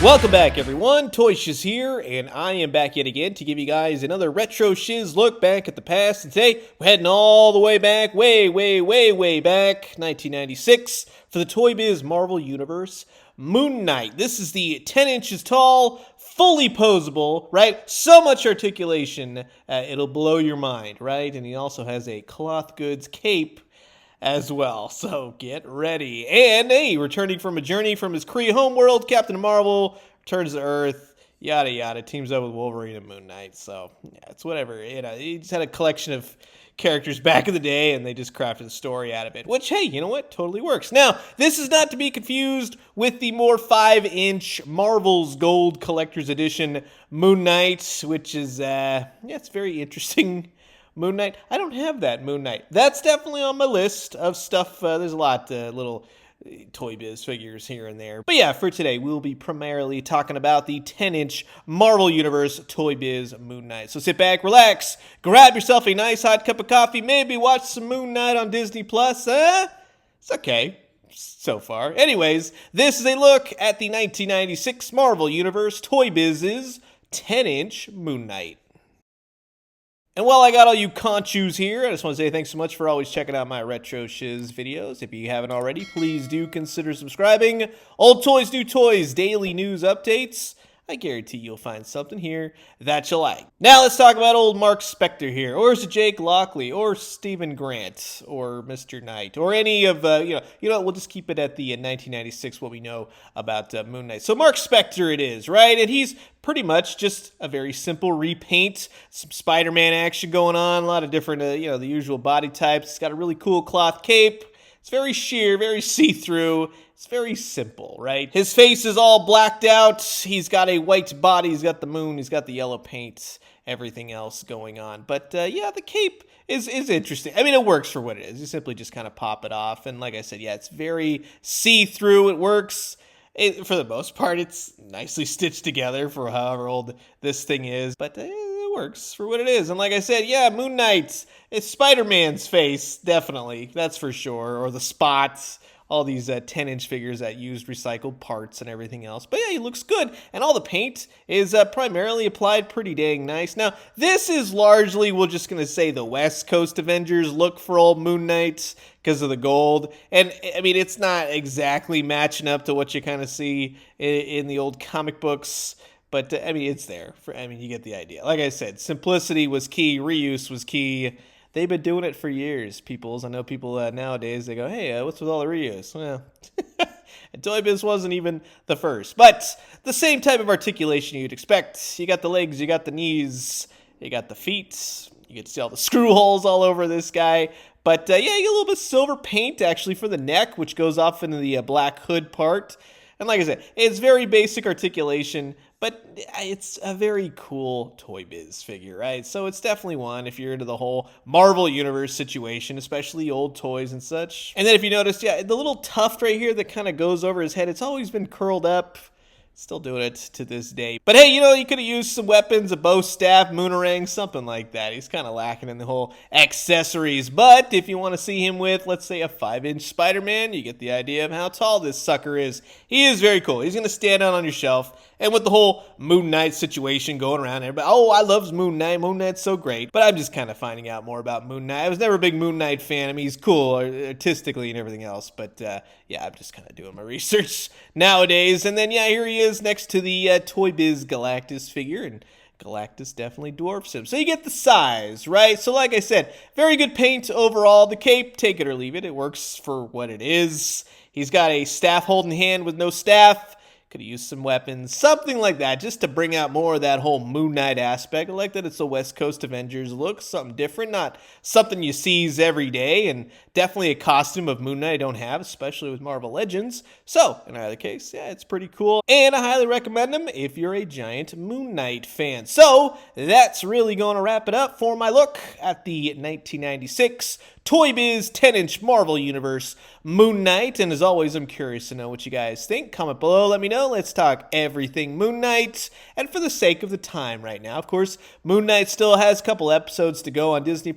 Welcome back, everyone. Toybiz here, and I am back yet again to give you guys another retro shiz look back at the past. And today, we're heading all the way back, way back, 1996, for the Toybiz Marvel Universe, Moon Knight. This is the 10 inches tall, fully posable, right? So much articulation, it'll blow your mind, right? And he also has a cloth goods cape as well, so get ready. And hey, returning from a journey from his Kree homeworld, Captain Marvel returns to Earth, yada yada, teams up with Wolverine and Moon Knight. So yeah, it's whatever. He just had a collection of characters back in the day, and they just crafted a story out of it, which, hey, you know what, totally works. Now, this is not to be confused with the more 5-inch Marvel's Gold Collector's Edition Moon Knight, which is it's very interesting. Moon Knight. I don't have that Moon Knight. That's definitely on my list of stuff. There's a lot little Toybiz figures here and there. But yeah, for today, we'll be primarily talking about the 10-inch Marvel Universe Toybiz Moon Knight. So sit back, relax, grab yourself a nice hot cup of coffee, maybe watch some Moon Knight on Disney+. It's okay so far. Anyways, this is a look at the 1996 Marvel Universe Toybiz's 10-inch Moon Knight. And while I got all you conchus here, I just want to say thanks so much for always checking out my Retro Shiz videos. If you haven't already, please do consider subscribing. Old Toys, New Toys, daily news updates. I guarantee you'll find something here that you like. Now let's talk about old Mark Spector here, or is it Jake Lockley, or Stephen Grant, or Mr. Knight, or any of, we'll just keep it at the 1996, what we know about Moon Knight. So Mark Spector it is, right? And he's pretty much just a very simple repaint, some Spider-Man action going on, a lot of different, the usual body types. He's got a really cool cloth cape. It's very sheer, very see-through. It's very simple, right? His face is all blacked out. He's got a white body. He's got the moon. He's got the yellow paint. Everything else going on. But yeah, the cape is interesting. I mean, it works for what it is. You simply just kind of pop it off. And like I said, yeah, it's very see-through. It works. For the most part, it's nicely stitched together for however old this thing is. But it works for what it is. And like I said, yeah, Moon Knight, it's Spider-Man's face, definitely. That's for sure. Or the spots. All these 10-inch figures that used recycled parts and everything else. But yeah, he looks good. And all the paint is primarily applied pretty dang nice. Now, this is largely, we're just going to say, the West Coast Avengers look for old Moon Knight because of the gold. And, I mean, it's not exactly matching up to what you kind of see in the old comic books. But, I mean, it's there. You get the idea. Like I said, simplicity was key. Reuse was key. They've been doing it for years, peoples. I know people nowadays, they go, hey, what's with all the reuse? Well, and Toybiz wasn't even the first. But the same type of articulation you'd expect. You got the legs, you got the knees, you got the feet. You get to see all the screw holes all over this guy. But yeah, you get a little bit of silver paint, actually, for the neck, which goes off into the black hood part. And like I said, it's very basic articulation, but it's a very cool Toybiz figure, right? So it's definitely one if you're into the whole Marvel Universe situation, especially old toys and such. And then if you notice, yeah, the little tuft right here that kind of goes over his head, it's always been curled up. Still doing it to this day. But hey, you could have used some weapons, a bow staff, moonerang, something like that. He's kind of lacking in the whole accessories. But if you want to see him with, let's say, a 5-inch Spider-Man, you get the idea of how tall this sucker is. He is very cool. He's going to stand out on your shelf. And with the whole Moon Knight situation going around, everybody, oh, I love Moon Knight. Moon Knight's so great. But I'm just kind of finding out more about Moon Knight. I was never a big Moon Knight fan. I mean, he's cool artistically and everything else. But yeah, I'm just kind of doing my research nowadays. And then, yeah, here he is next to the Toybiz Galactus figure. And Galactus definitely dwarfs him. So you get the size, right? So like I said, very good paint overall. The cape, take it or leave it. It works for what it is. He's got a staff holding hand with no staff. Could have used some weapons, something like that, just to bring out more of that whole Moon Knight aspect. I like that it's a West Coast Avengers look, something different, not something you sees every day, and definitely a costume of Moon Knight I don't have, especially with Marvel Legends. So, in either case, yeah, it's pretty cool, and I highly recommend them if you're a giant Moon Knight fan. So, that's really going to wrap it up for my look at the 1996 Toybiz 10-inch Marvel Universe Moon Knight. And as always, I'm curious to know what you guys think. Comment below, let me know. Let's talk everything Moon Knight. And for the sake of the time right now, of course, Moon Knight still has a couple episodes to go on Disney+.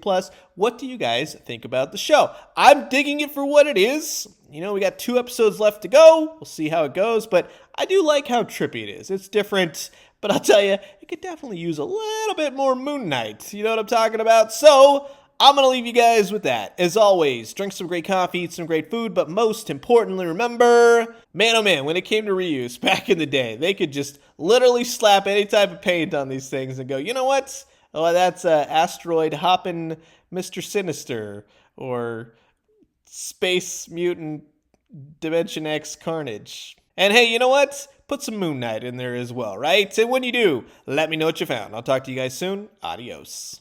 What do you guys think about the show? I'm digging it for what it is. You know, we got 2 episodes left to go. We'll see how it goes, but I do like how trippy it is. It's different, but I'll tell you, it could definitely use a little bit more Moon Knight. You know what I'm talking about? So I'm going to leave you guys with that. As always, drink some great coffee, eat some great food, but most importantly, remember, man, oh man, when it came to reuse back in the day, they could just literally slap any type of paint on these things and go, you know what? Oh, that's asteroid hopping Mr. Sinister, or Space Mutant Dimension X Carnage. And hey, you know what? Put some Moon Knight in there as well, right? And when you do, let me know what you found. I'll talk to you guys soon. Adios.